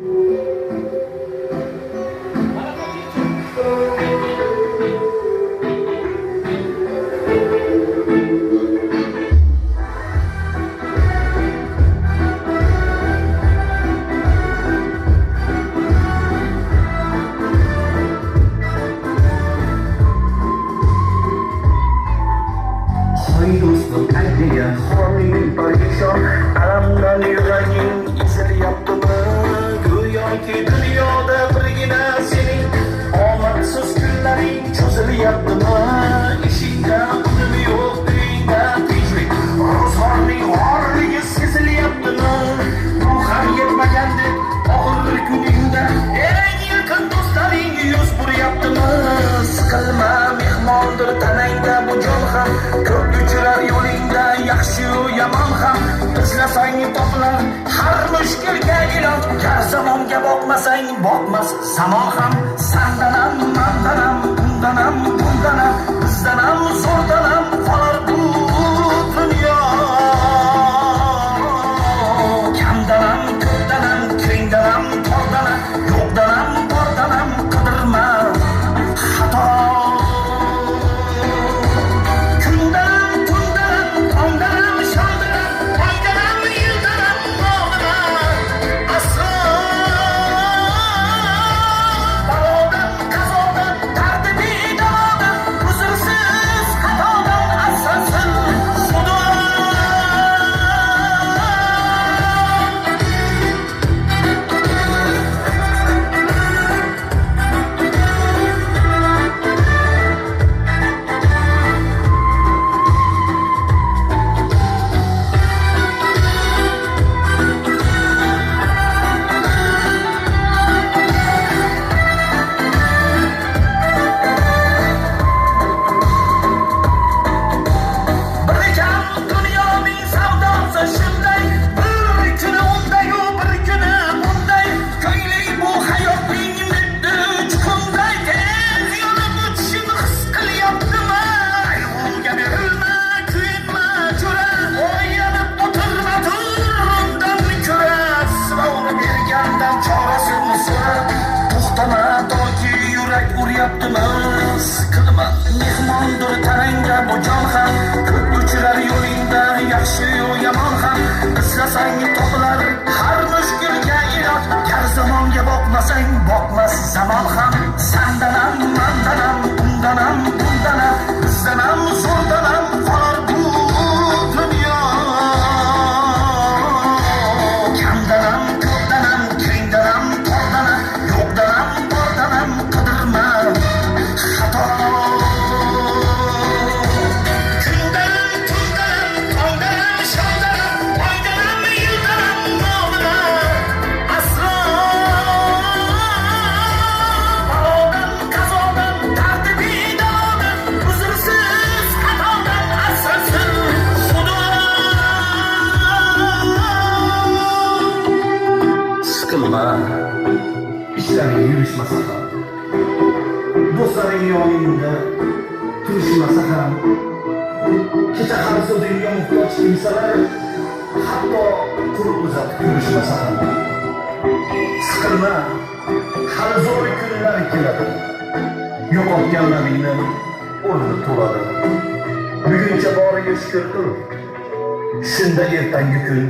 Hoy dostum kalbiga horing parishon, alamdan yuraging ezilyaptimi? Go'yoki dunyoda birgina sening omadsiz kunlaring cho'zilyaptimi? Ishingda unumi yo'q, uyingda tinchlik, ro'zg'orning g'orligi sezilyaptimi? Bu ham yetmagandek og'ir kuningda eng yaqin do'stlaring yuz buryaptimi? Siqilma, mehmondir tanangda bu jon ham, ko'p uchirar yo'lingda yaxshi-yu yomon ham. Izlasang topilar har mushkulga iloj, gar zamonga boqmasang boqmas zamon ham. Sandanam, mandanam, undanam, bundanam, bizdanam, zo'rdanam qolar bu dunyo. Kamdanam, ko'pdanam, kengdanam, tordanam, yo'qdanam, bordanam qidirma xato. Siqilma, mehmondir tanangda bu jon ham, ko'p uchirar yo'lingda yaxshi-yu yomon ham. Izlasang topilar har mushkulga iloj, gar zamonga boqmasang boqmas zamon ham. Sandanam, mandanam, undanam, bundanam, bizdanam, zo'rdanam qolar bu dunyo. Kamdanam, ko'pdanam, kengdanam, tordanam, yo'qdanam, bordanam qidirma xato. Kundanam, tundanam, tongdanam, shomdanam, oydanam, yildanam nomdanam asror. Balodan, qazodan, dardi bedodan, uzrsiz xatodan asrasin Xudo. Siqilma, ishlaring yurishmasa ham, do'stlaring yoningda turishmasa ham, kecha qarz o'zingga muhtoj kimsalar hatto qo'l uzatib yurishmasa ham. Siqilma, hali zo'r kunlar keladi, yo'qotganlaringni o'rni to'ladi. Buguncha boriga shukr qil, shunda ertangi kun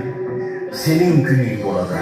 sening kuning bo'ladi.